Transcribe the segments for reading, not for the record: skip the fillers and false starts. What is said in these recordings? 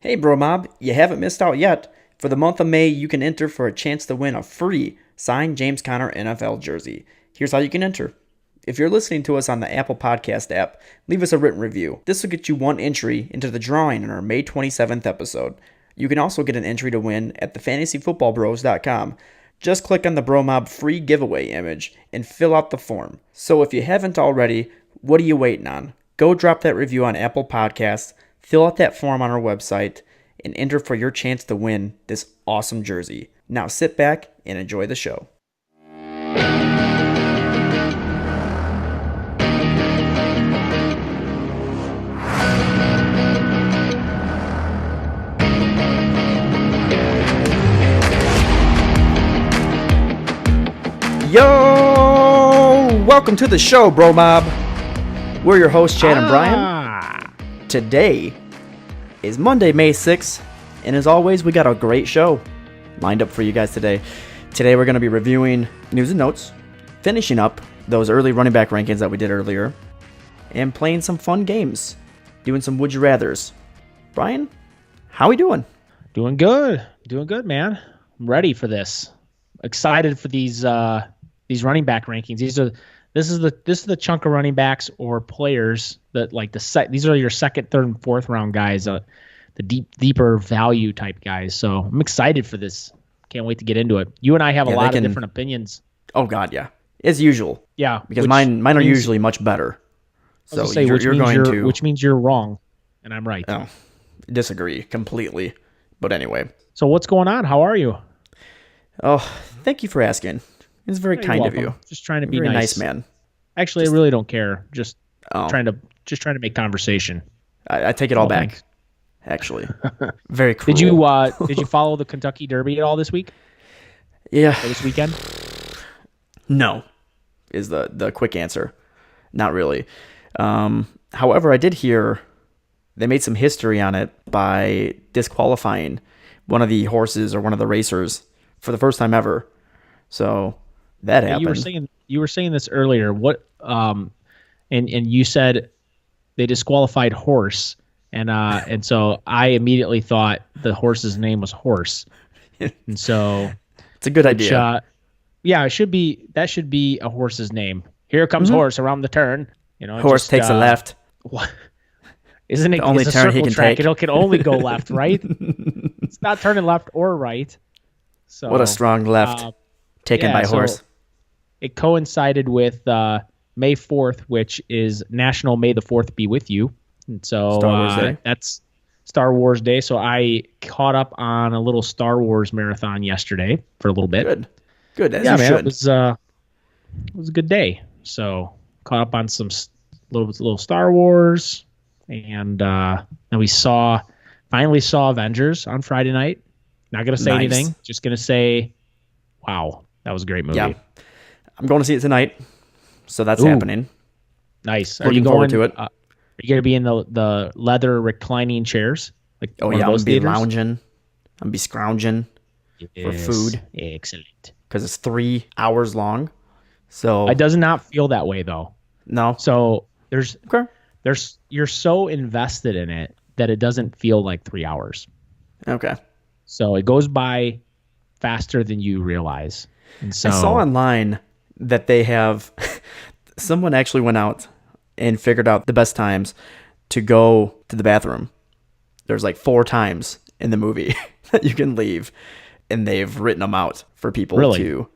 Hey Bro Mob, you haven't missed out yet. For the month of May, you can enter for a chance to win a free signed James Conner NFL jersey. Here's how you can enter. If you're listening to us on the Apple Podcast app, leave us a written review. This will get you one entry into the drawing in our May 27th episode. You can also get an entry to win at thefantasyfootballbros.com. Just click on the Bro Mob free giveaway image and fill out the form. So if you haven't already, what are you waiting on? Go drop that review on Apple Podcasts, fill out that form on our website, and enter for your chance to win this awesome jersey. Now sit back and enjoy the show. Yo! Welcome to the show, Bro Mob. We're your hosts, Chad and Brian. Today is Monday, May 6th, and as always, we got a great show lined up for you guys today. Today, we're going to be reviewing news and notes, finishing up those early running back rankings that we did earlier, and playing some fun games, doing some Would You Rathers. Brian, how we doing? Doing good, man. I'm ready for this. Excited for these running back rankings. This is the chunk of running backs or players that like these are your second, third, and fourth round guys, the deeper value type guys. So I'm excited for this. Can't wait to get into it. You and I have a lot of different opinions. Oh God, yeah, as usual. Yeah, because mine are usually much better. So which means you're wrong, and I'm right. Oh, disagree completely. But anyway. So what's going on? How are you? Oh, thank you for asking. It's very kind of you. Just trying to be very nice, man. Actually, I really don't care. Just trying to make conversation. I take it all back. Thanks. Actually, very cool. Did you follow the Kentucky Derby at all this week? Yeah. Or this weekend? No, is the quick answer. Not really. However, I did hear they made some history on it by disqualifying one of the horses or one of the racers for the first time ever. So that happened. You were saying this earlier. What and you said they disqualified horse, and so I immediately thought the horse's name was Horse, and so it's a good idea. Yeah, that should be a horse's name. Here comes Horse around the turn. Horse takes a left. What? Isn't it the only it's turn a he can track. take? It can only go left, right? It's not turning left or right. So what a strong left taken by Horse. It coincided with May 4th, which is National May the 4th Be With You. And so Star Wars Day. That's Star Wars Day. So I caught up on a little Star Wars marathon yesterday for a little bit. Good. As you should. It was a good day. So caught up on some little Star Wars, and then we finally saw Avengers on Friday night. Not going to say anything. Just going to say, wow, that was a great movie. Yeah. I'm going to see it tonight, so that's happening. Nice. Looking forward to it. Are you going to be in the leather reclining chairs? Like I'm going to be lounging. I'm going to be scrounging for food. Excellent. Because it's 3 hours long. So it does not feel that way, though. No. So you're so invested in it that it doesn't feel like 3 hours. Okay. So it goes by faster than you realize. And so I saw online that they have someone actually went out and figured out the best times to go to the bathroom. There's like 4 times in the movie that you can leave, and they've written them out for people to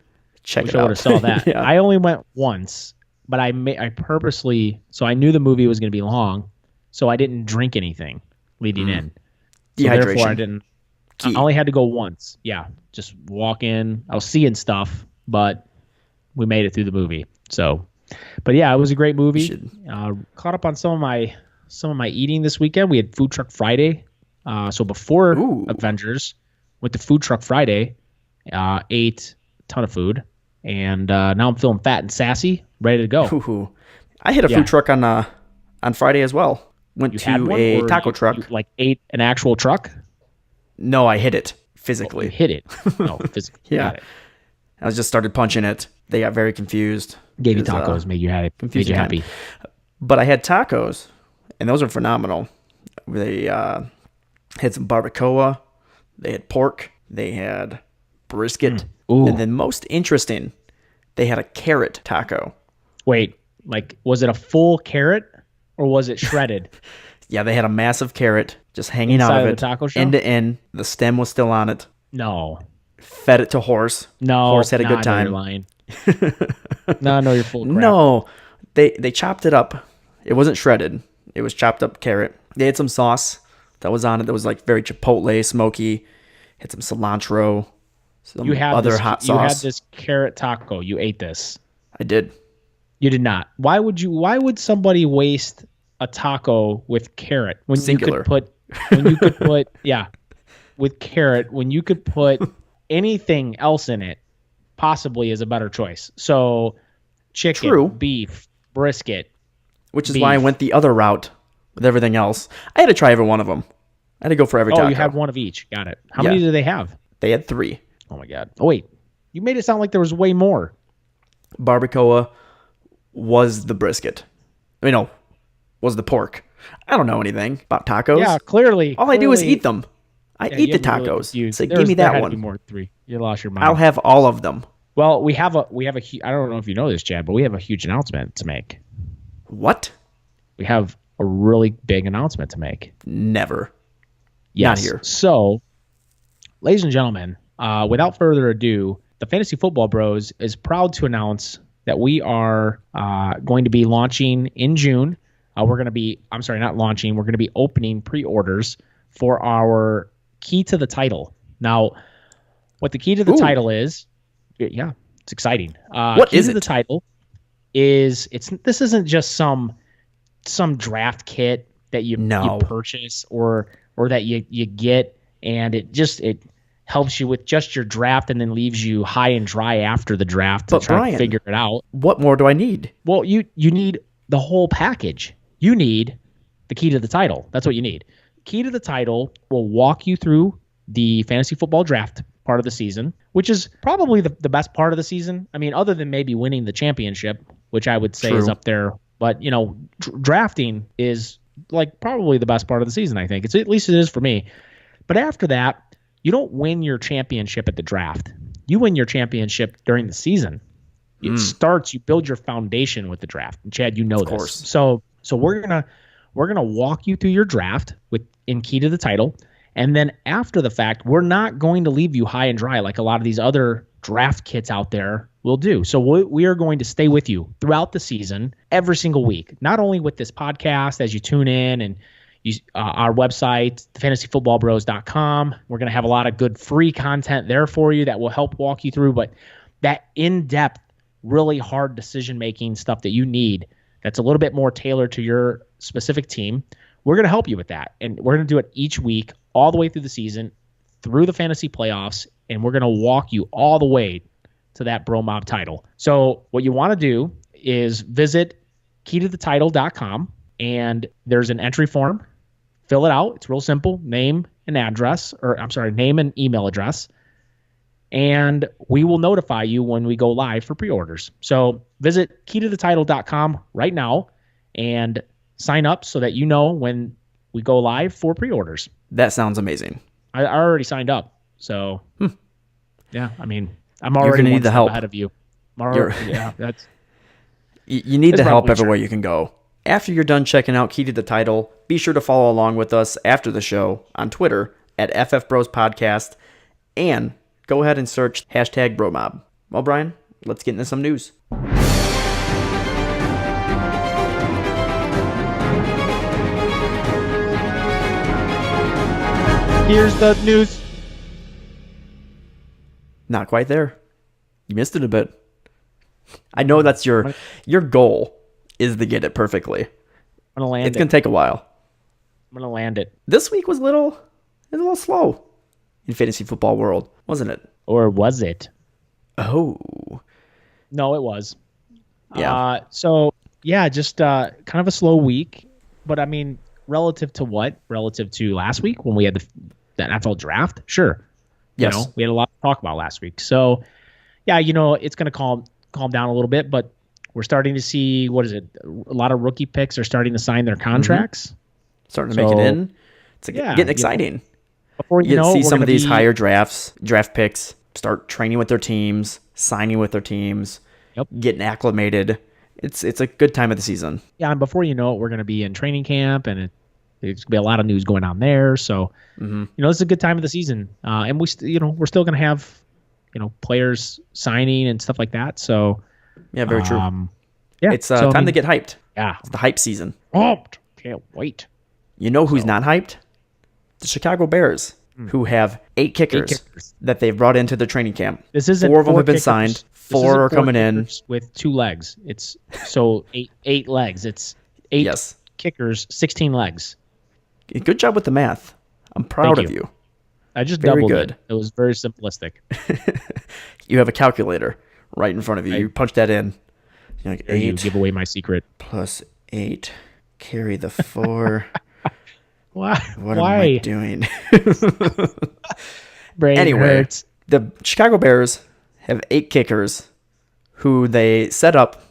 check it out. I would have saw that. Yeah. I only went once, but I purposely, so I knew the movie was going to be long, so I didn't drink anything leading in. So Dehydration. therefore, I didn't. Key. I only had to go once. Yeah, just walk in. I was seeing stuff, but we made it through the movie. So, but yeah, it was a great movie. Caught up on some of my eating this weekend. We had Food Truck Friday. So before Avengers, went to Food Truck Friday, ate a ton of food, and now I'm feeling fat and sassy, ready to go. Ooh. I hit a food truck on Friday as well. Went to a taco truck. You, like ate an actual truck? No, I hit it physically. You hit it. No, physically. Yeah. I just started punching it. They got very confused. Gave you tacos, made you happy. But I had tacos, and those are phenomenal. They Had some barbacoa. They had pork. They had brisket. Ooh. And then most interesting, they had a carrot taco. Wait, like, was it a full carrot or was it shredded? Yeah, they had a massive carrot just hanging Inside out of of it. the taco shell? End to end. The stem was still on it. No. Fed it to Horse. No. Horse had a good I know time. you're lying. No, I know you're full of crap. No, they chopped it up. It wasn't shredded. It was chopped up carrot. They had some sauce that was on it that was like very chipotle, smoky. Had some cilantro, some other hot sauce. You had this carrot taco. You ate this. I did. You did not. Why would somebody waste a taco with carrot when Singular. you could put yeah, with carrot when you could put anything else in it possibly is a better choice. So chicken, True. beef, brisket. Which is why I went the other route with everything else. I had to try every one of them. I had to go for every taco. Oh, you had one of each. Got it. How many do they have? They had 3. Oh my God. Oh wait, you made it sound like there was way more. Barbacoa was the brisket. Was the pork. I don't know anything about tacos. Yeah, clearly. All I do is eat them. I eat the tacos. Really so give me that one. Be more than 3. You lost your mind. I'll have all of them. Well, we have a I don't know if you know this, Chad, but we have a huge announcement to make. What? We have a really big announcement to make. Never. Yes. Not here. So, ladies and gentlemen, without further ado, the Fantasy Football Bros is proud to announce that we are going to be launching in June. We're going to be opening pre-orders for our Key to the Title. Now, what the Key to the Title is, yeah, it's exciting. What is it? The title is this isn't just some draft kit that you purchase or that you get and it helps you with just your draft and then leaves you high and dry after the draft to try to figure it out. What more do I need? Well, you need the whole package. You need the Key to the Title. That's what you need. Key to the Title will walk you through the fantasy football draft part of the season, which is probably the best part of the season. I mean, other than maybe winning the championship, which I would say is up there. But, drafting is like probably the best part of the season, I think. At least it is for me. But after that, you don't win your championship at the draft. You win your championship during the season. It starts, you build your foundation with the draft. And Chad, you know this. Of course. So we're gonna walk you through your draft in Key to the Title. And then after the fact, we're not going to leave you high and dry like a lot of these other draft kits out there will do. So we are going to stay with you throughout the season, every single week, not only with this podcast as you tune in and our website, fantasyfootballbros.com. We're going to have a lot of good free content there for you that will help walk you through, but that in-depth, really hard decision-making stuff that you need that's a little bit more tailored to your specific team, we're going to help you with that. And we're going to do it each week, all the way through the season, through the fantasy playoffs, and we're going to walk you all the way to that Bro Mob title. So what you want to do is visit keytothetitle.com, and there's an entry form. Fill it out. It's real simple. Name and email address. And we will notify you when we go live for pre-orders. So visit keytothetitle.com right now and sign up so that you know when we go live for pre-orders. That sounds amazing. I already signed up. So, yeah, I mean, I'm already need the help ahead of you. You need the help everywhere you can go. After you're done checking out Key to the Title, be sure to follow along with us after the show on Twitter at FFBrosPodcast, and go ahead and search #BroMob. Well, Brian, let's get into some news. Here's the news. Not quite there. You missed it a bit. I know that's your goal is to get it perfectly. I'm gonna land It's gonna take a while. I'm gonna land it. This week was a little slow in fantasy football world, wasn't it? Or was it? Oh. No, it was. Yeah. Just kind of a slow week. But I mean, relative to what? Relative to last week when we had the NFL draft? Sure. Yes. We had a lot to talk about last week. So, yeah, it's going to calm down a little bit, but we're starting to see, a lot of rookie picks are starting to sign their contracts. Starting to make it in It's getting exciting. Before you see some of these higher draft picks start training with their teams, signing with their teams, getting acclimated. It's a good time of the season. Yeah, and before you know it, we're going to be in training camp, and there's going to be a lot of news going on there. So, it's a good time of the season, and we're still going to have, players signing and stuff like that. So, yeah, very true. It's time to get hyped. Yeah, it's the hype season. Oh, can't wait. You know who's not hyped? The Chicago Bears, who have 8 kickers that they've brought into the training camp. This isn't 4 of them have been kickers. signed. 4 are coming in with 2 legs. It's so eight legs. It's 8 kickers, 16 legs. Good job with the math. I'm proud of you. I just doubled it. It was very simplistic. You have a calculator right in front of you. You punch that in. You're like, 8 you give away my secret. Plus 8. Carry the 4. Why? What am I doing? Brain hurts. The Chicago Bears have 8 kickers who they set up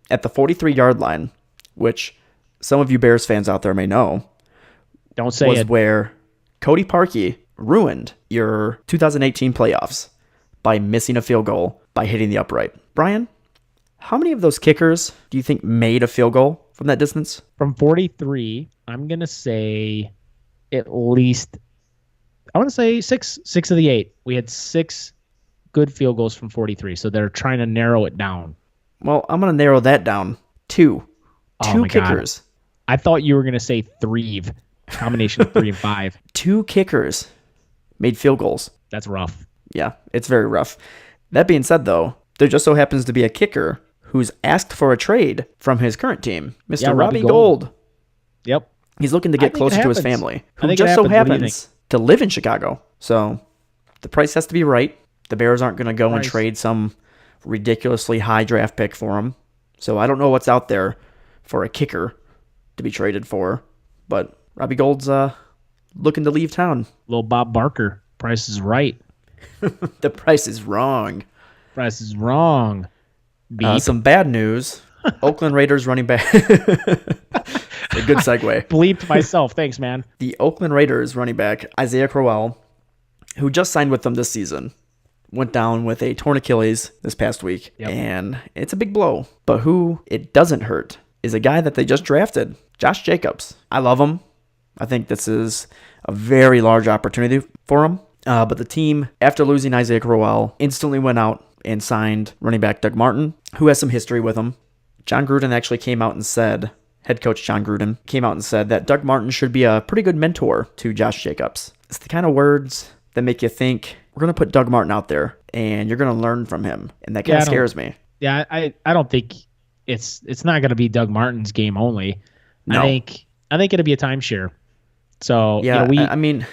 at the 43-yard line, which some of you Bears fans out there may know. Don't say was it. Where Cody Parkey ruined your 2018 playoffs by missing a field goal by hitting the upright. Brian, how many of those kickers do you think made a field goal from that distance? From 43, I'm going to say at least, I want to say 6 of the 8. We had 6 good field goals from 43, so they're trying to narrow it down. Well, I'm going to narrow that down. 2 kickers. God. I thought you were going to say 3. Combination of 3 and 5. 2 kickers made field goals. That's rough. Yeah, it's very rough. That being said, though, there just so happens to be a kicker who's asked for a trade from his current team, Mr. Robbie Gould. Yep. He's looking to get closer to his family, who just so happens to live in Chicago. So the price has to be right. The Bears aren't going to go and trade some ridiculously high draft pick for him. So I don't know what's out there for a kicker to be traded for, but Robbie Gould's looking to leave town. Little Bob Barker. Price is right. The price is wrong. Price is wrong. Some bad news. Oakland Raiders running back. A good segue. Bleeped myself. Thanks, man. The Oakland Raiders running back, Isaiah Crowell, who just signed with them this season, went down with a torn Achilles this past week. Yep. And it's a big blow. But who it doesn't hurt is a guy that they just drafted, Josh Jacobs. I love him. I think this is a very large opportunity for him. But the team, after losing Isaiah Crowell, instantly went out and signed running back Doug Martin, who has some history with him. John Gruden actually came out and said, head coach John Gruden came out and said that Doug Martin should be a pretty good mentor to Josh Jacobs. It's the kind of words that make you think, we're going to put Doug Martin out there and you're going to learn from him. And that kind of scares me. Yeah, I don't think it's not going to be Doug Martin's game only. No. I think it'll be a timeshare. So yeah, I mean,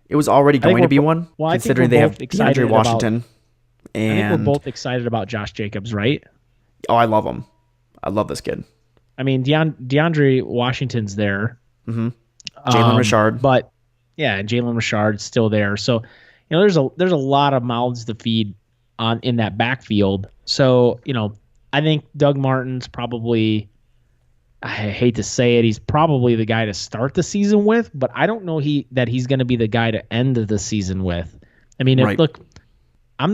it was already going to be one, considering they have DeAndre Washington. I think we're both excited about Josh Jacobs, right? Oh, I love him. I love this kid. I mean, DeAndre Washington's there. Mm-hmm. Jalen Richard. But, yeah, Jalen Richard's still there. So, there's a lot of mouths to feed in that backfield. So, I think Doug Martin's probably, I hate to say it, he's probably the guy to start the season with, but I don't know that he's going to be the guy to end the season with. I mean, look, I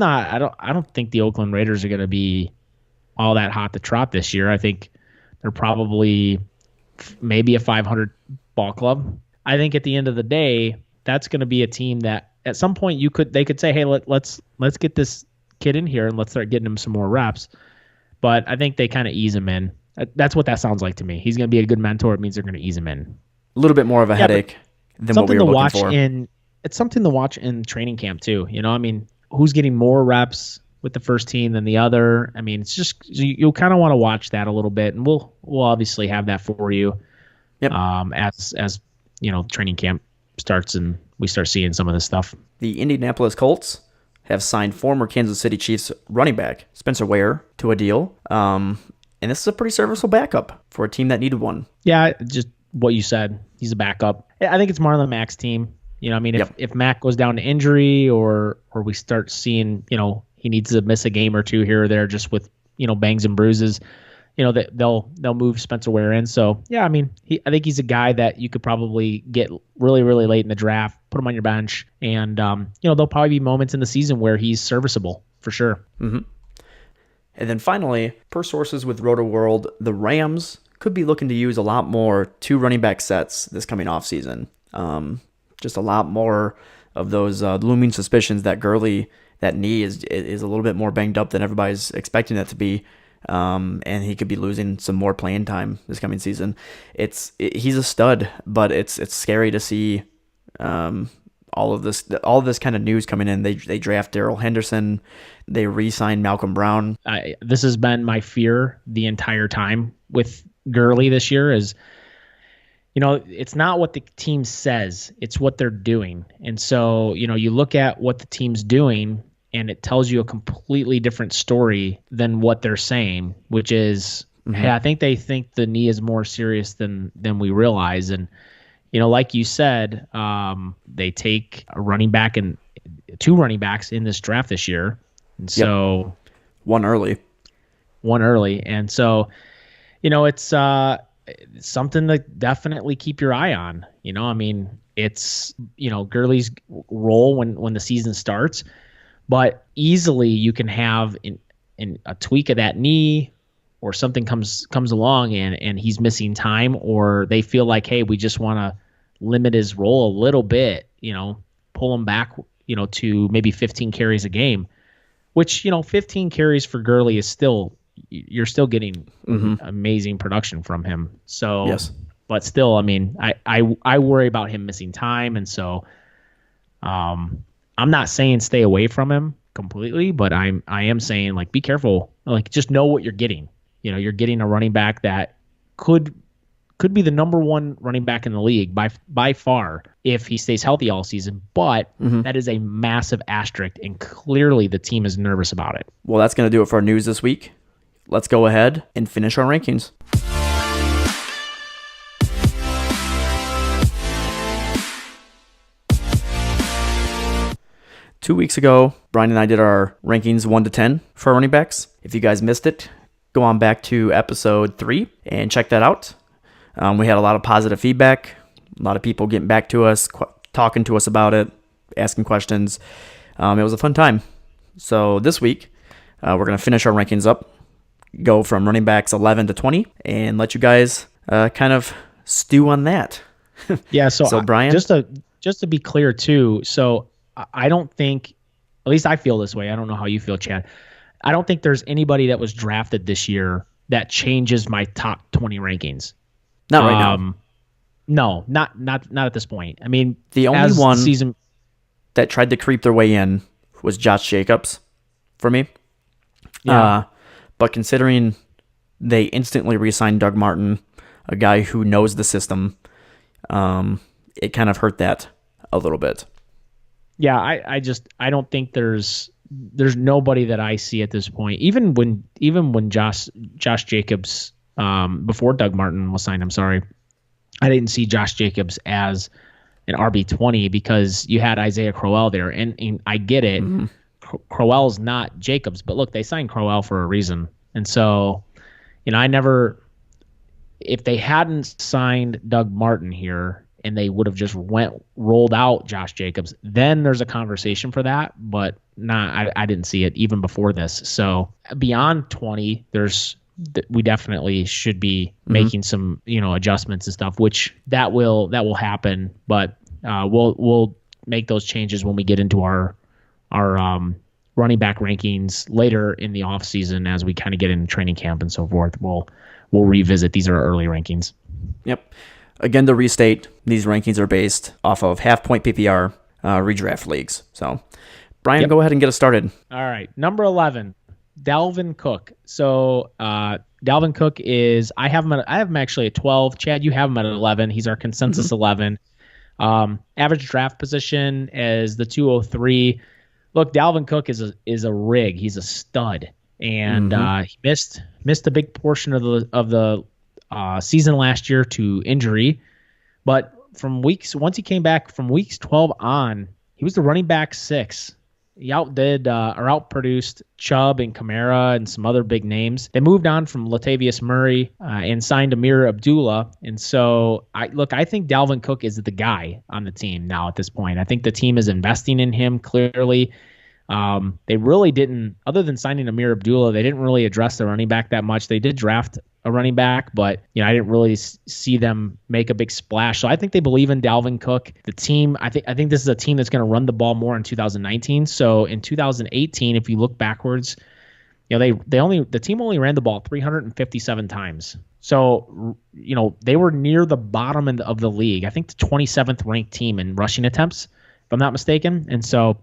don't think the Oakland Raiders are going to be all that hot to trot this year. I think they're probably maybe a 500 ball club. I think at the end of the day, that's going to be a team that at some point they could say, hey, let's get this kid in here and let's start getting him some more reps. But I think they kind of ease him in. That's what that sounds like to me. He's going to be a good mentor. It means they're going to ease him in. A little bit more of a headache than what we were looking for. It's something to watch in training camp too. I mean, who's getting more reps with the first team than the other? I mean, it's just you'll kind of want to watch that a little bit, and we'll obviously have that for you. Yep. As training camp starts and we start seeing some of this stuff. The Indianapolis Colts have signed former Kansas City Chiefs running back Spencer Ware to a deal. And this is a pretty serviceable backup for a team that needed one. Yeah, just what you said. He's a backup. I think it's Marlon Mack's team. If Mack goes down to injury or we start seeing, he needs to miss a game or two here or there just with, bangs and bruises, that they'll move Spencer Ware in. So yeah, I mean, I think he's a guy that you could probably get really, really late in the draft, put him on your bench, and there'll probably be moments in the season where he's serviceable for sure. Mm-hmm. And then finally, per sources with RotoWorld, the Rams could be looking to use a lot more 2 running back sets this coming offseason. Just a lot more of those looming suspicions that Gurley, that knee is a little bit more banged up than everybody's expecting it to be. And he could be losing some more playing time this coming season. He's a stud, but it's scary to see all of this kind of news coming in. They draft Darrell Henderson, they re-sign Malcolm Brown. This has been my fear the entire time with Gurley this year is, it's not what the team says, it's what they're doing. And so, you look at what the team's doing and it tells you a completely different story than what they're saying, which is, hey, I think they think the knee is more serious than we realize. And, like you said, they take a running back and 2 running backs in this draft this year. And so one early. And so, it's something to definitely keep your eye on. I mean, it's, Gurley's role when the season starts, but easily you can have in a tweak of that knee or something comes along and he's missing time, or they feel like, hey, we just want to limit his role a little bit, pull him back, to maybe 15 carries a game, which, 15 carries for Gurley is you're still getting amazing production from him. So, yes. But still, I mean, I worry about him missing time. And so, I'm not saying stay away from him completely, but I am saying, like, be careful, like, just know what you're getting. You're getting a running back that could be the number 1 running back in the league by far if he stays healthy all season. But that is a massive asterisk, and clearly the team is nervous about it. Well, that's going to do it for our news this week. Let's go ahead and finish our rankings. Two weeks ago, Brian and I did our rankings 1 to 10 for running backs. If you guys missed it, go on back to episode 3 and check that out. We had a lot of positive feedback, a lot of people getting back to us, talking to us about it, asking questions. It was a fun time. So this week, we're going to finish our rankings up, go from running backs 11 to 20, and let you guys kind of stew on that. Yeah, so Brian, just to be clear too, so I don't think, at least I feel this way, I don't know how you feel, Chad, I don't think there's anybody that was drafted this year that changes my top 20 rankings. Not right now. No, not at this point. I mean, the only one that tried to creep their way in was Josh Jacobs for me. Yeah. But considering they instantly re-signed Doug Martin, a guy who knows the system, it kind of hurt that a little bit. Yeah, I don't think there's nobody that I see at this point. Even when Josh Jacobs, before Doug Martin was signed, I'm sorry, I didn't see Josh Jacobs as an RB20 because you had Isaiah Crowell there, and I get it. Mm-hmm. Crowell's not Jacobs, but look, they signed Crowell for a reason, and so if they hadn't signed Doug Martin here and they would have just rolled out Josh Jacobs, then there's a conversation for that, but I didn't see it even before this. So beyond 20, we definitely should be making some, adjustments and stuff, which that will happen, but we'll make those changes when we get into our running back rankings later in the off season as we kind of get into training camp and so forth. We'll revisit. These are our early rankings. Yep. Again, to restate, these rankings are based off of half-point PPR redraft leagues. So, Brian, Go ahead and get us started. All right. Number 11, Dalvin Cook. So, Dalvin Cook is, I have him actually at 12. Chad, you have him at 11. He's our consensus 11. Average draft position is the 203. Look, Dalvin Cook is a rig. He's a stud, and he missed a big portion of the season last year to injury. But once he came back from weeks 12 on, he was the running back 6 He outdid or outproduced Chubb and Kamara and some other big names. They moved on from Latavius Murray and signed Amir Abdullah. And so, I think Dalvin Cook is the guy on the team now at this point. I think the team is investing in him clearly. They really didn't, other than signing Amir Abdullah, they didn't really address the running back that much. They did draft a running back, but I didn't really see them make a big splash. So I think they believe in Dalvin Cook. The team, I think this is a team that's going to run the ball more in 2019. So in 2018, if you look backwards, the team only ran the ball 357 times. So they were near the bottom of the league. I think the 27th ranked team in rushing attempts, if I'm not mistaken. And so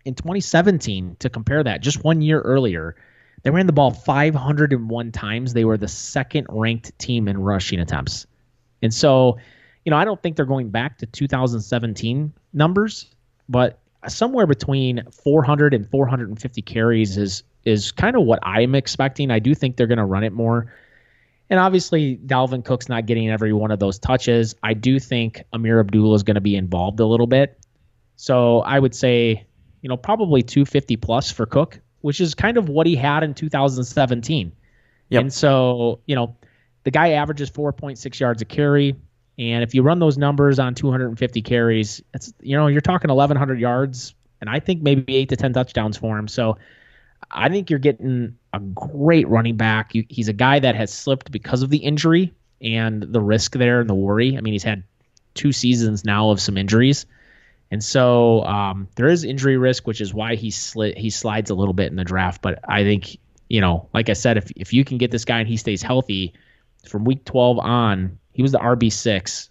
in 2017, to compare that, just 1 year earlier, they ran the ball 501 times. They were the second ranked team in rushing attempts. And so, I don't think they're going back to 2017 numbers, but somewhere between 400 and 450 carries is kind of what I'm expecting. I do think they're going to run it more. And obviously, Dalvin Cook's not getting every one of those touches. I do think Amir Abdullah is going to be involved a little bit. So I would say, probably 250 plus for Cook, which is kind of what he had in 2017. Yep. And so, the guy averages 4.6 yards a carry. And if you run those numbers on 250 carries, it's, you're talking 1,100 yards, and I think maybe 8 to 10 touchdowns for him. So I think you're getting a great running back. He's a guy that has slipped because of the injury and the risk there and the worry. I mean, he's had 2 seasons now of some injuries. And so there is injury risk, which is why he slides a little bit in the draft. But I think, like I said, if you can get this guy and he stays healthy from week 12 on, he was the RB6,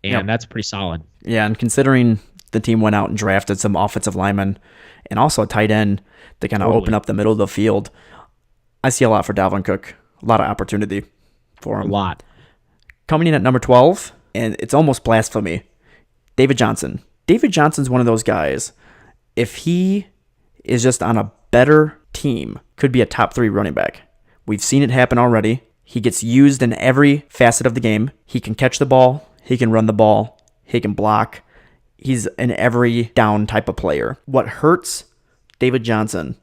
and that's pretty solid. Yeah, and considering the team went out and drafted some offensive linemen and also a tight end to kind of open up the middle of the field, I see a lot for Dalvin Cook, a lot of opportunity for him. A lot. Coming in at number 12, and it's almost blasphemy, David Johnson. David Johnson's one of those guys, if he is just on a better team, could be a top 3 running back. We've seen it happen already. He gets used in every facet of the game. He can catch the ball. He can run the ball. He can block. He's an every down type of player. What hurts David Johnson,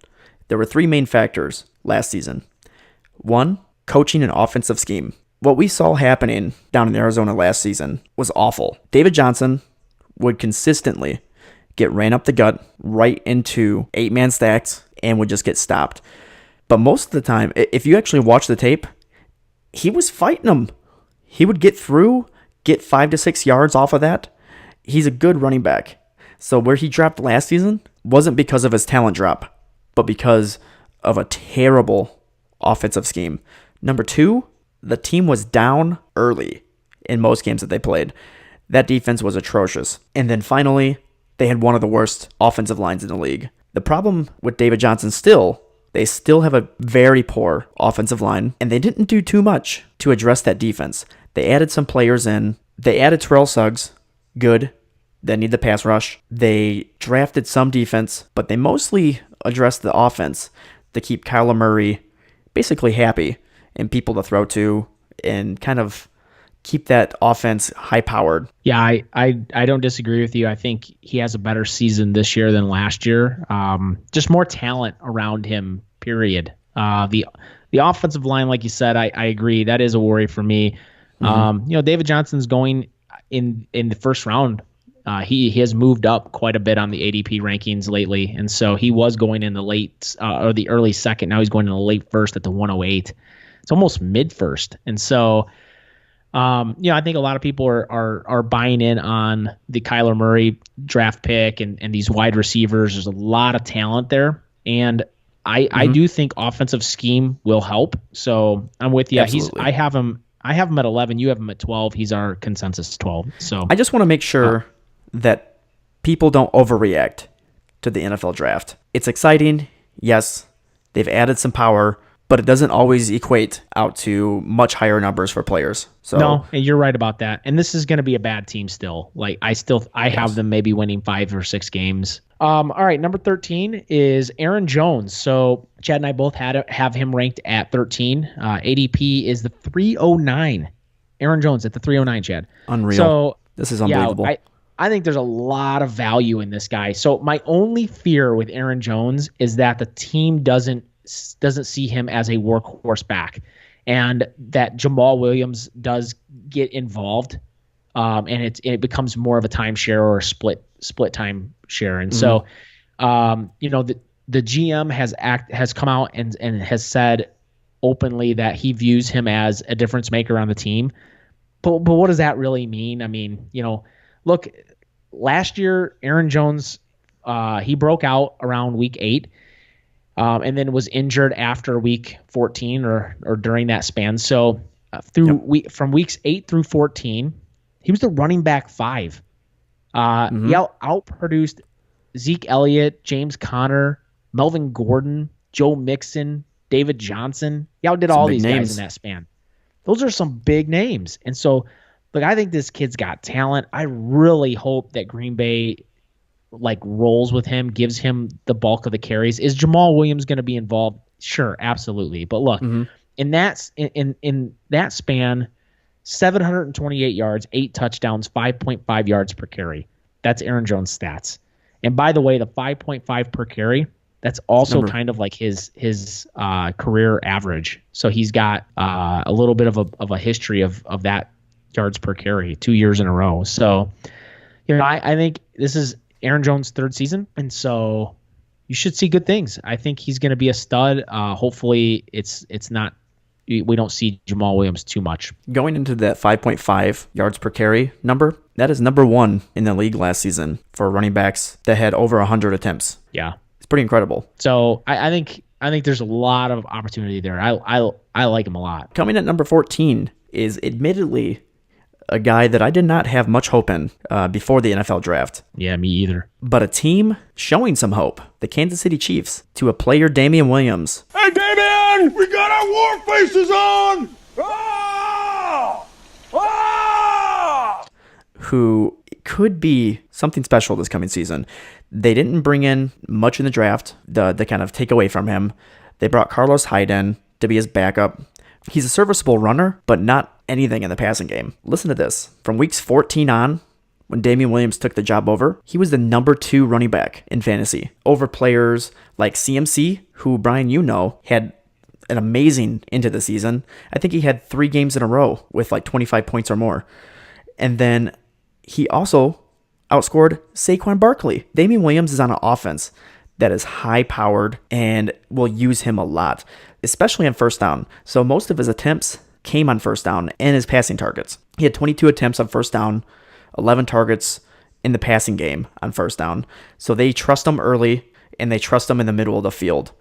there were 3 main factors last season. 1, coaching and offensive scheme. What we saw happening down in Arizona last season was awful. David Johnson would consistently get ran up the gut right into 8-man stacks and would just get stopped. But most of the time, if you actually watch the tape, he was fighting them. He would get through, get 5 to 6 yards off of that. He's a good running back. So where he dropped last season wasn't because of his talent drop, but because of a terrible offensive scheme. Number 2, the team was down early in most games that they played. That defense was atrocious. And then finally, they had one of the worst offensive lines in the league. The problem with David Johnson they still have a very poor offensive line, and they didn't do too much to address that defense. They added some players in. They added Terrell Suggs. Good. They need the pass rush. They drafted some defense, but they mostly addressed the offense to keep Kyler Murray basically happy and people to throw to and kind of keep that offense high-powered. Yeah, I don't disagree with you. I think he has a better season this year than last year. Just more talent around him, period. The offensive line, like you said, I agree. That is a worry for me. Mm-hmm. David Johnson's going in the first round. He has moved up quite a bit on the ADP rankings lately, and so he was going in the late or the early second. Now he's going in the late first at the 108. It's almost mid first, and so I think a lot of people are buying in on the Kyler Murray draft pick and these wide receivers. There's a lot of talent there, and I do think offensive scheme will help. So I'm with you. Absolutely. I have him at 11. You have him at 12. He's our consensus 12. So I just want to make sure that people don't overreact to the NFL draft. It's exciting. Yes, they've added some power, but it doesn't always equate out to much higher numbers for players. So no, and you're right about that. And this is going to be a bad team still. Like I have them maybe winning 5 or 6 games. All right, number 13 is Aaron Jones. So Chad and I both have him ranked at 13. ADP is the 309. Aaron Jones at the 309, Chad. Unreal. So this is unbelievable. I think there's a lot of value in this guy. So my only fear with Aaron Jones is that the team doesn't see him as a workhorse back, and that Jamal Williams does get involved, and it becomes more of a timeshare or a split time share. And so, the GM has come out and has said openly that he views him as a difference maker on the team. But what does that really mean? I mean, look, last year Aaron Jones, he broke out around week 8, and then was injured after week 14 or during that span. So from weeks 8 through 14, he was the running back 5. He outproduced Zeke Elliott, James Conner, Melvin Gordon, Joe Mixon, David Johnson. He outdid all these guys in that span. Those are some big names. And so, look, I think this kid's got talent. I really hope that Green Bay rolls with him, gives him the bulk of the carries. Is Jamal Williams going to be involved? Sure, absolutely. But look, in that span, 728 yards, 8 touchdowns, 5.5 yards per carry. That's Aaron Jones' stats. And by the way, the 5.5 per carry, that's also kind of like his career average. So he's got a little bit of a history of that yards per carry 2 years in a row. So, I think this is Aaron Jones' 3rd season, and so you should see good things. I think he's going to be a stud. Hopefully, it's not. We don't see Jamal Williams too much. Going into that 5.5 yards per carry number, that is number 1 in the league last season for running backs that had over 100 attempts. Yeah. Pretty incredible. So I think there's a lot of opportunity there. I like him a lot. Coming at number 14 is admittedly a guy that I did not have much hope in before the NFL draft. Yeah, me either. But a team showing some hope, the Kansas City Chiefs, to a player, Damian Williams. Hey, Damian! We got our war faces on! Ah! Ah! Who could be something special this coming season. They didn't bring in much in the draft to kind of take away from him. They brought Carlos Hyde in to be his backup. He's a serviceable runner, but not anything in the passing game. Listen to this. From weeks 14 on, when Damian Williams took the job over, he was the number 2 running back in fantasy over players like CMC, who, Brian, had an amazing into the season. I think he had 3 games in a row with 25 points or more. And then he also outscored Saquon Barkley. Damian Williams is on an offense that is high-powered and will use him a lot, especially on first down. So most of his attempts came on first down and his passing targets. He had 22 attempts on first down, 11 targets in the passing game on first down. So they trust him early, and they trust him in the middle of the field.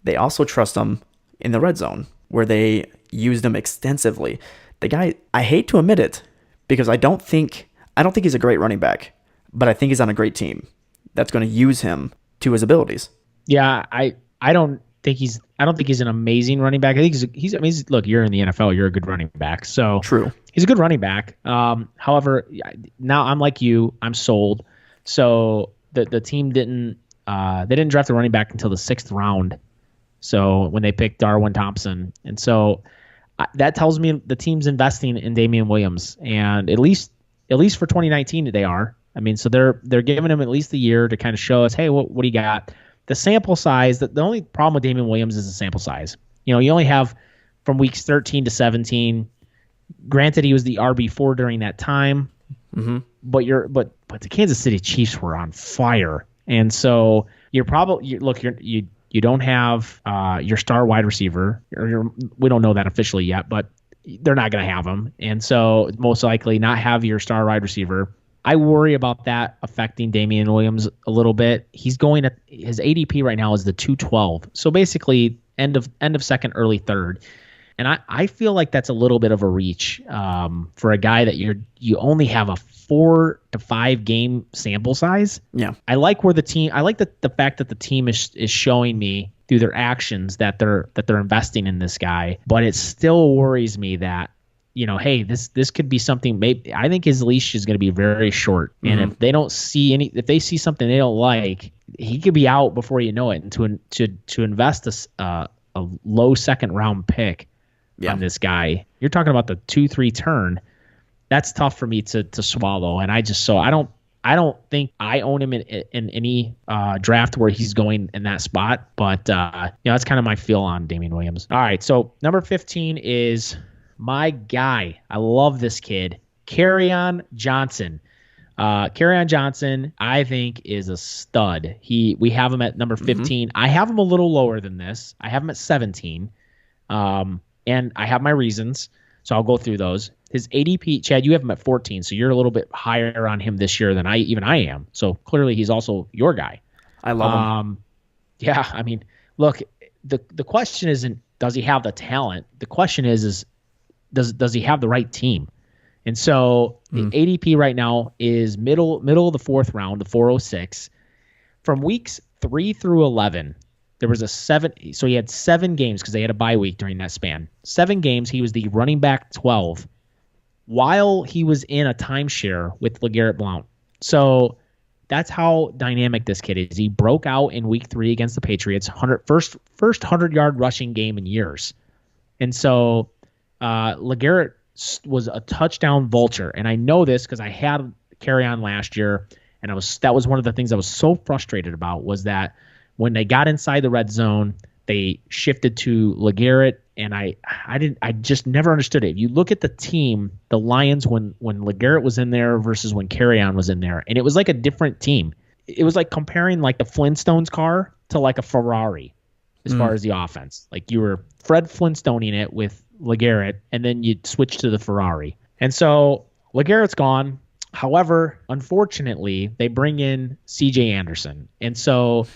They also trust him in the red zone, where they used him extensively. The guy, I hate to admit it, because I don't think he's a great running back, but I think he's on a great team that's going to use him to his abilities. Yeah, I don't think he's an amazing running back. I think he's look, you're in the NFL, you're a good running back. So true. He's a good running back. However, now I'm like you, I'm sold. So the team didn't draft a running back until the 6th round. So when they picked Darwin Thompson, and so that tells me the team's investing in Damian Williams, and at least for 2019 they are. I mean, so they're giving him at least a year to kind of show us, hey, what do you got? The sample size, the only problem with Damian Williams is the sample size. You only have from weeks 13 to 17. Granted, he was the RB4 during that time, but the Kansas City Chiefs were on fire, and so you don't have your star wide receiver, we don't know that officially yet, but they're not going to have him, and so most likely not have your star wide receiver. I worry about that affecting Damian Williams a little bit. He's going at his ADP right now is the 212. So basically end of second, early third. And I feel like that's a little bit of a reach for a guy that you only have a 4 to 5 game sample size. Yeah. I like the fact that the team is showing me through their actions that they're investing in this guy, but it still worries me that, hey, this could be something. Maybe I think his leash is going to be very short, and if they see something they don't like, he could be out before you know it. And to invest a low second round pick on this guy, you're talking about the 2-3 turn. That's tough for me to swallow, and I I don't think I own him in any draft where he's going in that spot. But that's kind of my feel on Damian Williams. All right, so number 15 is my guy. I love this kid, Kerryon Johnson. Kerryon Johnson, I think, is a stud. We have him at number 15. I have him a little lower than this. I have him at 17. And I have my reasons, so I'll go through those. His ADP, Chad, you have him at 14, so you're a little bit higher on him this year than I am. So clearly he's also your guy. I love him. Yeah, I mean, look, the question isn't does he have the talent? The question is does he have the right team? And so the ADP right now is middle of the fourth round, the 406. From weeks 3 through 11, there was so he had 7 games because they had a bye week during that span. 7 games, he was the running back 12 while he was in a timeshare with LeGarrette Blount. So that's how dynamic this kid is. He broke out in week 3 against the Patriots, first 100-yard rushing game in years. And so LeGarrette was a touchdown vulture. And I know this because I had Kerryon last year, and that was one of the things I was so frustrated about was that when they got inside the red zone, they shifted to LeGarrette, and I just never understood it. If you look at the team, the Lions, when LeGarrette was in there versus when Kerryon was in there, and it was like a different team. It was like comparing like the Flintstones car to like a Ferrari as far as the offense. Like you were Fred Flintstoning it with LeGarrette, and then you'd switch to the Ferrari. And so LeGarrette's gone. However, unfortunately, they bring in C.J. Anderson. And so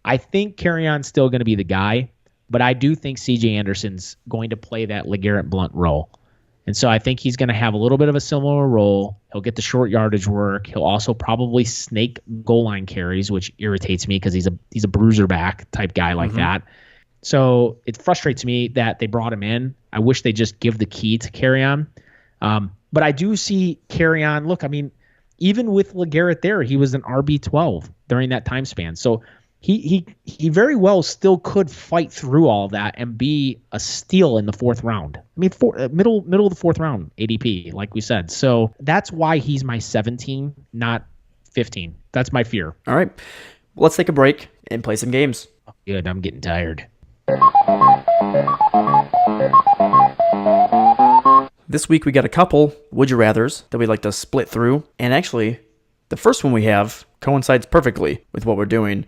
I think Kerryon's still going to be the guy, but I do think C.J. Anderson's going to play that LeGarrette Blount role. And so I think he's going to have a little bit of a similar role. He'll get the short yardage work. He'll also probably snake goal line carries, which irritates me because he's a bruiser back type guy like that. So it frustrates me that they brought him in. I wish they just give the key to Kerryon. But I do see Kerryon. Look, I mean, even with LeGarrette there, he was an RB12 during that time span. So he very well still could fight through all that and be a steal in the 4th round. I mean, middle of the 4th round ADP, like we said. So that's why he's my 17, not 15. That's my fear. All right. Well, let's take a break and play some games. Good. I'm getting tired. This week we got a couple Would You Rathers that we'd like to split through. And actually, the first one we have coincides perfectly with what we're doing.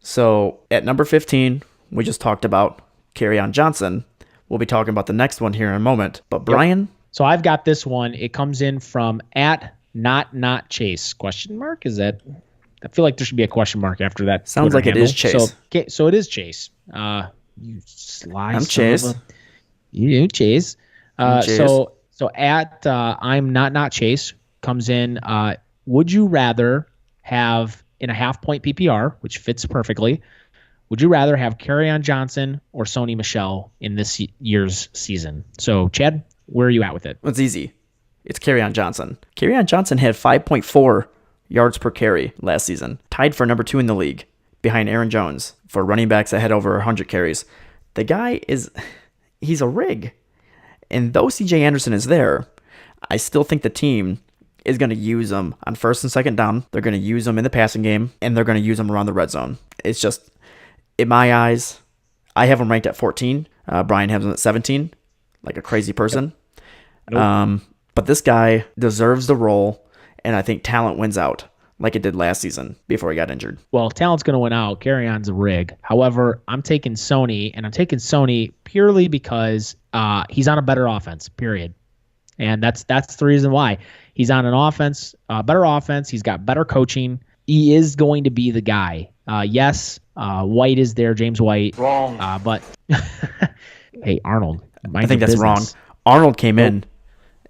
So at number 15, we just talked about Kerryon Johnson. We'll be talking about the next one here in a moment. But Brian? Yep. So I've got this one. It comes in from @not Chase. Question mark? Is that? I feel like there should be a question mark after that. Sounds Twitter like handle. It is Chase. So it is Chase. You sly. I'm Chase. You Chase. Chase. So at I'm not Chase comes in. Would you rather have in a half-point PPR, which fits perfectly? Would you rather have Kerryon Johnson or Sony Michel in this year's season? So Chad, where are you at with it? It's easy. It's Kerryon Johnson. Kerryon Johnson had 5.4 yards per carry last season, tied for number 2 in the league, behind Aaron Jones for running backs that had over 100 carries. The guy he's a rig. And though C.J. Anderson is there, I still think the team is going to use him on 1st and 2nd down. They're going to use him in the passing game, and they're going to use him around the red zone. It's just, in my eyes, I have him ranked at 14. Brian has him at 17, like a crazy person. Nope. But this guy deserves the role, and I think talent wins out like it did last season before he got injured. Well, talent's going to win out. Kerryon's a rig. However, I'm taking Sony, and I'm taking Sony purely because he's on a better offense, period. And that's the reason why. He's on an offense, better offense. He's got better coaching. He is going to be the guy. Yes, White is there, James White. Wrong. But, hey, Arnold. I think that's wrong. Arnold came in and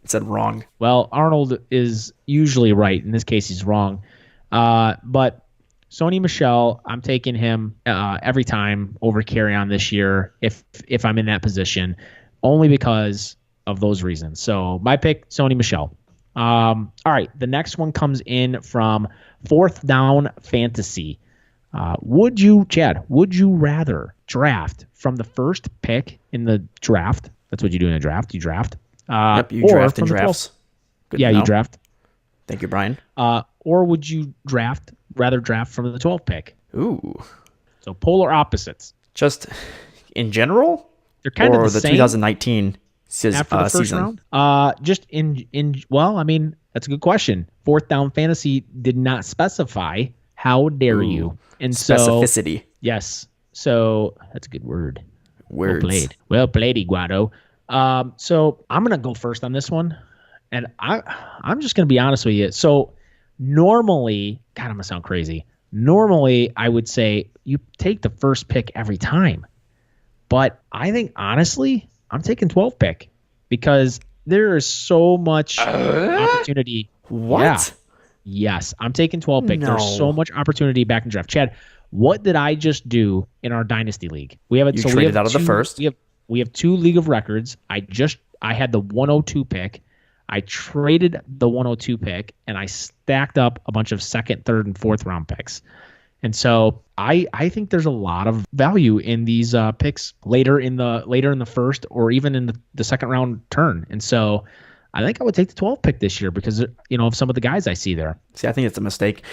said wrong. Well, Arnold is usually right. In this case, he's wrong. But Sony Michel, I'm taking him every time over Kerryon this year if I'm in that position, only because of those reasons. So my pick, Sony Michel. All right, the next one comes in from 4th Down Fantasy. Would you rather draft from the first pick in the draft? That's what you do in a draft. You draft. Yep, you draft in drafts. Yeah, you draft. Thank you, Brian. or would you rather draft from the 12th pick? Ooh. So polar opposites. Just in general? They're kind or of the same 2019 after the first season? round. Just well, I mean, that's a good question. Fourth Down Fantasy did not specify. How dare you? And specificity. Yes. So that's a good word. Words. Well played, Iguado. So I'm gonna go first on this one, and I'm just gonna be honest with you. So normally, God, I'm gonna sound crazy. Normally, I would say you take the first pick every time, but I think honestly, I'm taking 12th pick because there is so much opportunity. What? Yeah. Yes, I'm taking 12th pick. No. There's so much opportunity back in draft. Chad, what did I just do in our dynasty league? We have it. You So we traded have out of the first. We have 2 league of records. I had the 102 pick. I traded the 102 pick, and I stacked up a bunch of second, third, and fourth round picks. And so I think there's a lot of value in these picks later in the first or even in the second round turn. And so I think I would take the 12th pick this year because of some of the guys I see there. See, I think it's a mistake.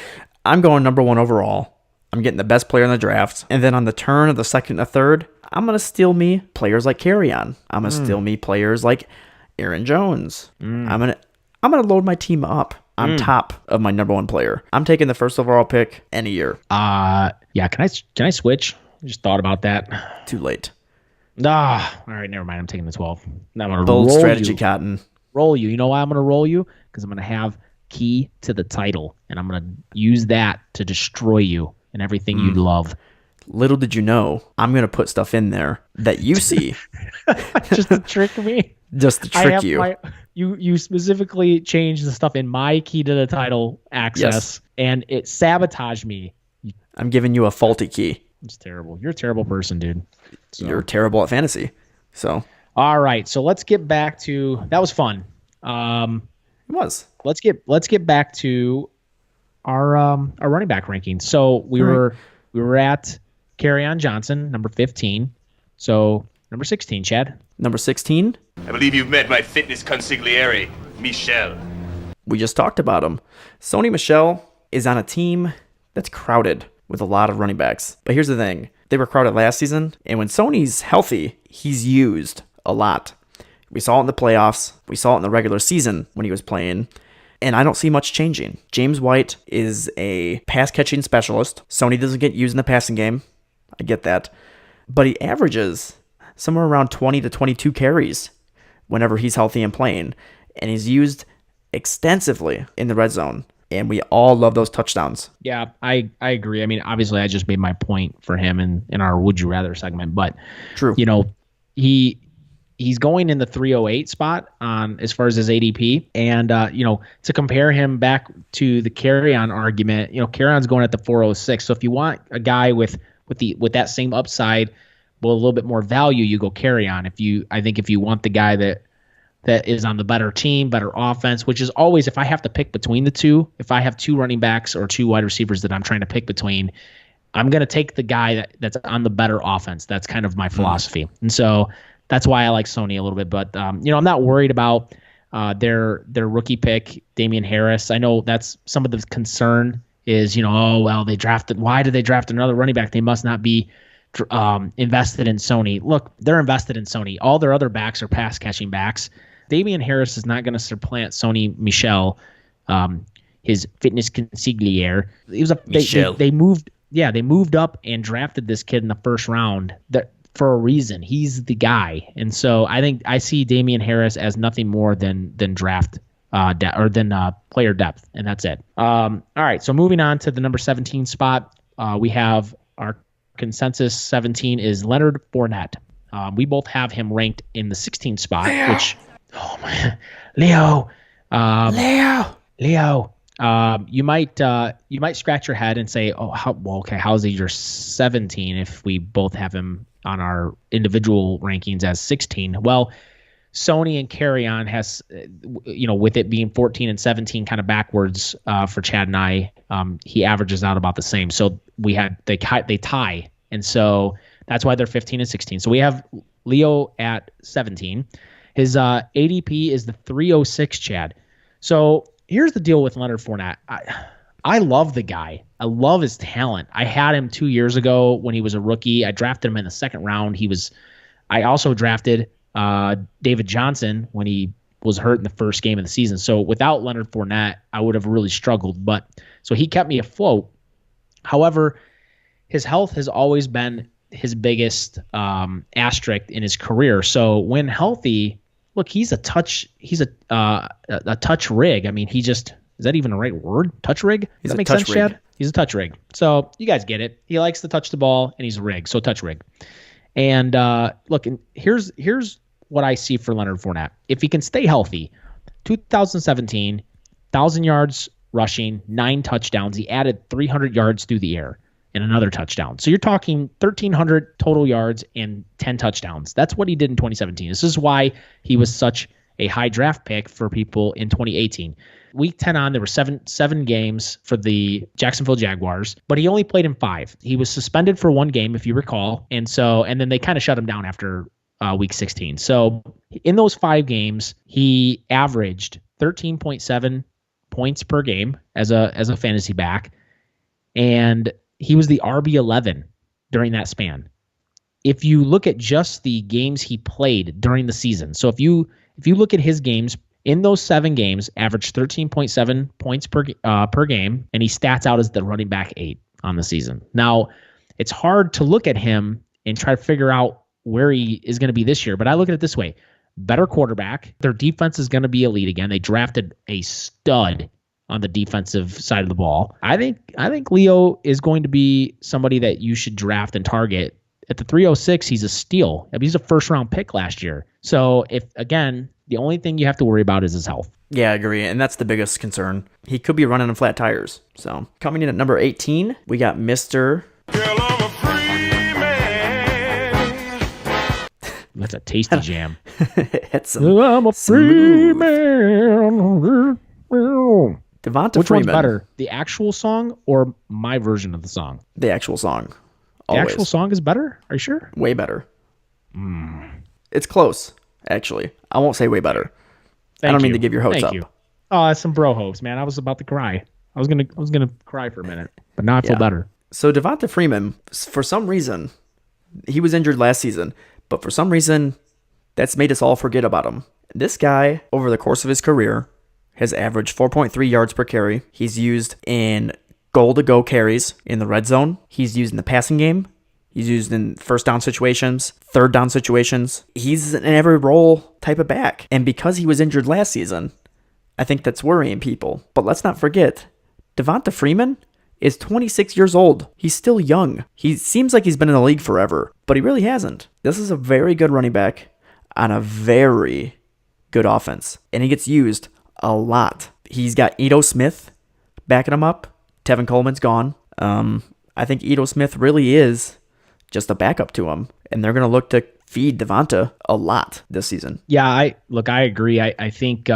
I'm going number 1 overall. I'm getting the best player in the draft. And then on the turn of the second and third, I'm going to steal me players like Kerryon. I'm going to steal me players like Aaron Jones. I'm going to load my team up on top of my number 1 player. I'm taking the first overall pick any year. Yeah, can I switch? I just thought about that. Too late. All right, never mind. I'm taking the 12. Now I'm going to Bold roll strategy, you. Cotton. Roll you. You know why I'm going to roll you? Because I'm going to have key to the title, and I'm going to use that to destroy you and everything you'd love. Little did you know, I'm going to put stuff in there that you see Just to trick me. just to trick you. You specifically changed the stuff in my key to the title access, and it sabotaged me. I'm giving you a faulty key. It's terrible. You're a terrible person, dude. So. You're terrible at fantasy. So All right, so let's get back to that was fun. it was. Let's get back to our running back rankings. So we were at Kerryon Johnson, number 15. So number 16, Chad. Number 16. I believe you've met my fitness consigliere, Michel. We just talked about him. Sony Michel is on a team that's crowded with a lot of running backs. But here's the thing. They were crowded last season, and when Sony's healthy, he's used a lot. We saw it in the playoffs. We saw it in the regular season when he was playing. And I don't see much changing. James White is a pass-catching specialist. Sony doesn't get used in the passing game. I get that. But he averages somewhere around 20 to 22 carries whenever he's healthy and playing. And he's used extensively in the red zone. And we all love those touchdowns. Yeah, I agree. I mean, obviously, I just made my point for him in our Would You Rather segment. But, True. He's going in the 308 spot on as far as his ADP. And, to compare him back to the Kerryon argument, Kerryon's going at the 406. So if you want a guy with that same upside, well, a little bit more value, you go Kerryon. I think if you want the guy that is on the better team, better offense, which is always, if I have to pick between the two, if I have 2 running backs or 2 wide receivers that I'm trying to pick between, I'm going to take the guy that's on the better offense. That's kind of my philosophy. And so that's why I like Sony a little bit. But, I'm not worried about their rookie pick, Damian Harris. I know that's some of the concern is, why did they draft another running back? They must not be invested in Sony. Look, they're invested in Sony. All their other backs are pass catching backs. Damian Harris is not going to supplant Sony Michel, his fitness consigliere. They moved up and drafted this kid in the first round for a reason. He's the guy. And so I think I see Damian Harris as nothing more than draft player depth, and that's it. All right, so moving on to the number 17 spot, we have our consensus 17 is Leonard Fournette. We both have him ranked in the 16th spot, Leo. You might scratch your head and say, how's he your 17 if we both have him on our individual rankings as 16? Well, Sony and Kerryon has, with it being 14 and 17 kind of backwards for Chad and I, he averages out about the same. So they tie. And so that's why they're 15 and 16. So we have Leo at 17. His ADP is the 306, Chad. So here's the deal with Leonard Fournette. I love the guy. I love his talent. I had him 2 years ago when he was a rookie. I drafted him in the second round. I also drafted David Johnson when he was hurt in the first game of the season. So without Leonard Fournette, I would have really struggled. But so he kept me afloat. However, his health has always been his biggest asterisk in his career. So when healthy, look, he's a touch rig. I mean, is that even a right word? Touch rig? Does that make sense, Chad? He's a touch rig. So you guys get it. He likes to touch the ball, and he's a rig. So touch rig. And look, here's what I see for Leonard Fournette. If he can stay healthy, 2017, 1,000 yards rushing, 9 touchdowns. He added 300 yards through the air and another touchdown. So you're talking 1,300 total yards and 10 touchdowns. That's what he did in 2017. This is why he was such a high draft pick for people in 2018. Week 10 on, there were seven games for the Jacksonville Jaguars, but he only played in 5. He was suspended for 1 game, if you recall, and then they kind of shut him down after week 16. So in those 5 games, he averaged 13.7 points per game as a fantasy back, and he was the RB11 during that span. If you look at just the games he played during the season, so if you look at his games, in those 7 games, averaged 13.7 points per game, and he stats out as the running back 8 on the season. Now, it's hard to look at him and try to figure out where he is going to be this year, but I look at it this way. Better quarterback. Their defense is going to be elite again. They drafted a stud on the defensive side of the ball. I think Leo is going to be somebody that you should draft and target. At the 306, he's a steal. I mean, he's a first-round pick last year. So, the only thing you have to worry about is his health. Yeah, I agree, and that's the biggest concern. He could be running on flat tires. So, coming in at number 18, we got Mr. Girl, I'm a free man. That's a tasty jam. It's I'm a free man. Devonta Which Freeman. one's better, the actual song or my version of the song? The actual song. The Always. actual song is better? Are you sure? Way better. It's close, actually. I won't say way better. I don't mean to give your hopes Thank up. you. Oh, that's some bro hopes, man. I was about to cry. I was gonna cry for a minute, but now I feel better. So Devonta Freeman, for some reason, he was injured last season, but for some reason, that's made us all forget about him. This guy, over the course of his career, has averaged 4.3 yards per carry. He's used in goal-to-go carries in the red zone. He's used in the passing game. He's used in first down situations, third down situations. He's in every role type of back. And because he was injured last season, I think that's worrying people. But let's not forget, Devonta Freeman is 26 years old. He's still young. He seems like he's been in the league forever, but he really hasn't. This is a very good running back on a very good offense, and he gets used a lot. He's got Ito Smith backing him up. Tevin Coleman's gone. I think Ito Smith really is just a backup to him, and they're going to look to feed Devonta a lot this season. Yeah, I agree. I think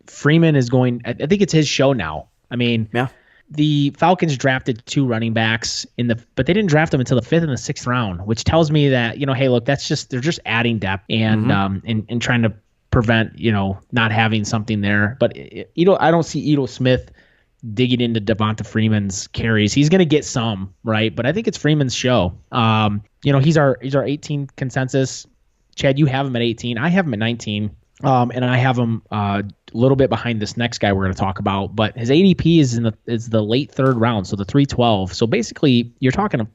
Freeman is going. I think it's his show now. I mean, yeah. The Falcons drafted 2 running backs but they didn't draft them until the 5th and the 6th round, which tells me that hey, look, they're just adding depth and and trying to prevent not having something there. But I don't see Ito Smith digging into Devonta Freeman's carries. He's going to get some, right? But I think it's Freeman's show. He's our 18 consensus. Chad, you have him at 18. I have him at 19. And I have him a little bit behind this next guy we're going to talk about. But his ADP is the late 3rd round, so the 312. So basically, you're talking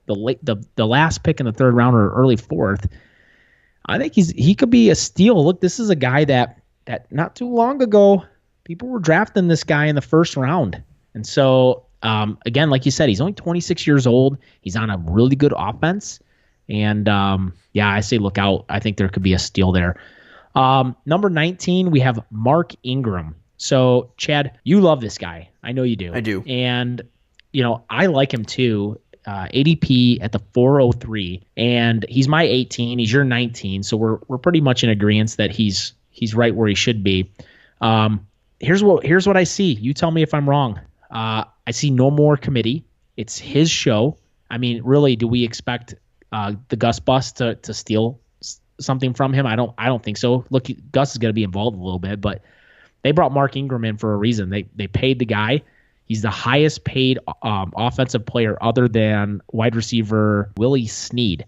the last pick in the 3rd round or early 4th. I think he could be a steal. Look, this is a guy that not too long ago, people were drafting this guy in the 1st round. And so, again, like you said, he's only 26 years old. He's on a really good offense. And, I say look out. I think there could be a steal there. Number 19, we have Mark Ingram. So, Chad, you love this guy. I know you do. I do. And, I like him too. ADP at the 403, and he's my 18. He's your 19. So we're pretty much in agreement that he's right where he should be. Here's what I see. You tell me if I'm wrong. I see no more committee. It's his show. I mean, really, do we expect the Gus Bus to steal something from him? I don't think so. Look, Gus is going to be involved a little bit, but they brought Mark Ingram in for a reason. They paid the guy. He's the highest paid offensive player other than wide receiver Willie Snead.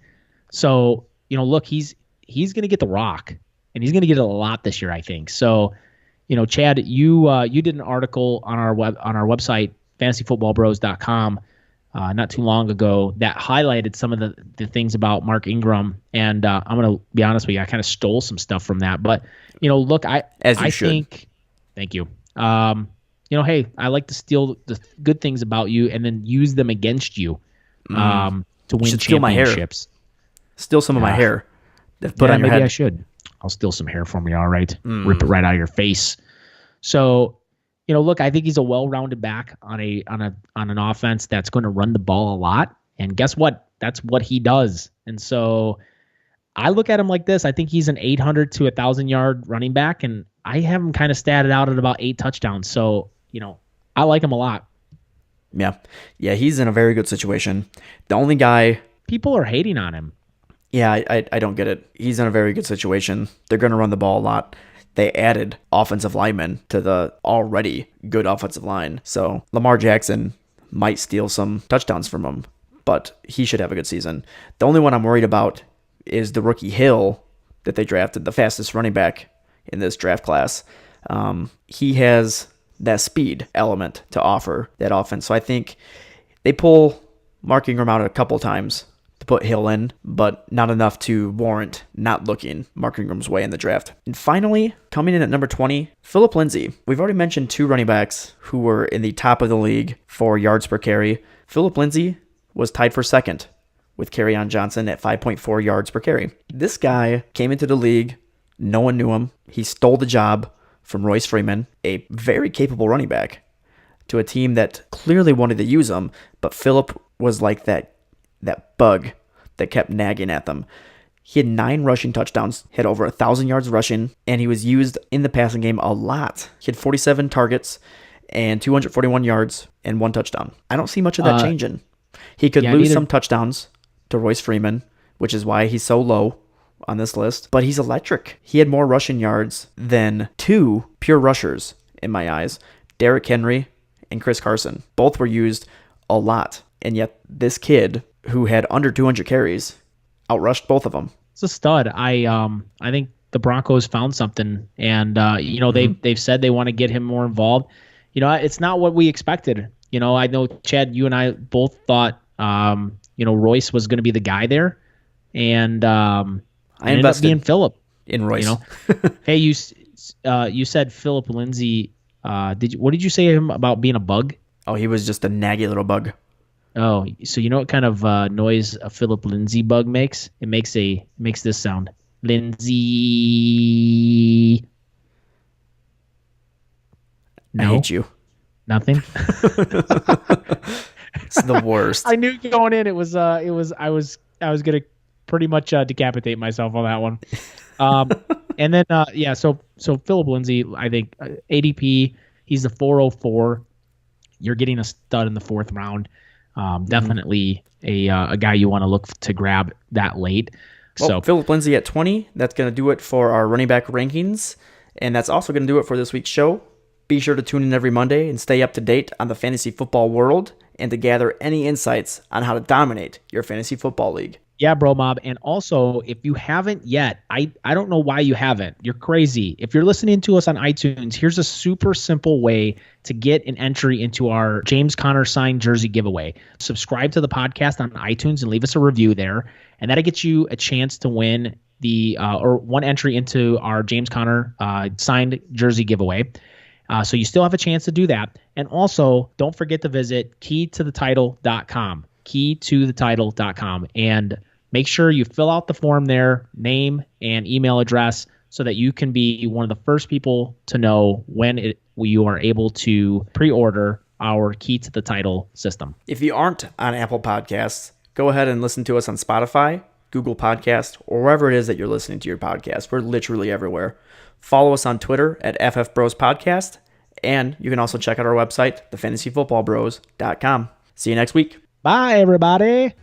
So, look, he's going to get the rock, and he's going to get it a lot this year, I think. So, Chad, you did an article on our website, fantasyfootballbros.com, not too long ago that highlighted some of the things about Mark Ingram. And I'm going to be honest with you, I kind of stole some stuff from that. But, look, I think, thank you. Hey, I like to steal the good things about you and then use them against you to win championships. Steal some of my hair. Put on your maybe head. I should. I'll steal some hair from you, all right? Rip it right out of your face. So, look, I think he's a well-rounded back on an offense that's going to run the ball a lot. And guess what? That's what he does. And so I look at him like this. I think he's an 800 to 1,000-yard running back, and I have him kind of statted out at about 8 touchdowns. So, I like him a lot. Yeah, he's in a very good situation. The only guy... People are hating on him. Yeah, I don't get it. He's in a very good situation. They're going to run the ball a lot. They added offensive linemen to the already good offensive line. So Lamar Jackson might steal some touchdowns from him, but he should have a good season. The only one I'm worried about is the rookie Hill that they drafted, the fastest running back in this draft class. He has that speed element to offer that offense. So I think they pull Mark Ingram out a couple times to put Hill in, but not enough to warrant not looking Mark Ingram's way in the draft. And finally, coming in at number 20, Phillip Lindsay. We've already mentioned 2 running backs who were in the top of the league for yards per carry. Phillip Lindsay was tied for second with Kerryon Johnson at 5.4 yards per carry. This guy came into the league. No one knew him. He stole the job from Royce Freeman, a very capable running back, to a team that clearly wanted to use him, but Phillip was like that bug that kept nagging at them. He had 9 rushing touchdowns, hit over 1,000 yards rushing, and he was used in the passing game a lot. He had 47 targets and 241 yards and 1 touchdown. I don't see much of that changing. He could lose some touchdowns to Royce Freeman, which is why he's so low on this list, but he's electric. He had more rushing yards than 2 pure rushers in my eyes, Derrick Henry and Chris Carson. Both were used a lot, and yet this kid who had under 200 carries outrushed both of them. It's a stud. I think the Broncos found something, and they've said they want to get him more involved. It's not what we expected. I know, Chad, you and I both thought Royce was going to be the guy there, and I ended up being Phillip in Royce. Hey, you said Phillip Lindsay. What did you say about being a bug? Oh, he was just a naggy little bug. Oh, so you know what kind of noise a Phillip Lindsay bug makes? It makes this sound. Lindsay. No? I hate you. Nothing. It's the worst. I knew going in I was gonna pretty much decapitate myself on that one. And then so Phillip Lindsay, I think ADP, he's the 404. You're getting a stud in the 4th round. Definitely a guy you want to look to grab that late. Well, so Phillip Lindsay at 20. That's going to do it for our running back rankings, and that's also going to do it for this week's show. Be sure to tune in every Monday and stay up to date on the fantasy football world and to gather any insights on how to dominate your fantasy football league. Yeah, Bro Mob. And also, if you haven't yet, I don't know why you haven't. You're crazy. If you're listening to us on iTunes, here's a super simple way to get an entry into our James Conner signed jersey giveaway. Subscribe to the podcast on iTunes and leave us a review there. And that'll get you a chance to win or one entry into our James Conner signed jersey giveaway. So you still have a chance to do that. And also, don't forget to visit keytothetitle.com. keytothetitle.com, and make sure you fill out the form there, name and email address, so that you can be one of the first people to know when you are able to pre-order our Key to the Title system. If you aren't on Apple Podcasts, go ahead and listen to us on Spotify, Google Podcast, or wherever it is that you're listening to your podcast. We're literally everywhere. Follow us on Twitter at FF Bros Podcast, and you can also check out our website, thefantasyfootballbros.com. See you next week. Bye, everybody.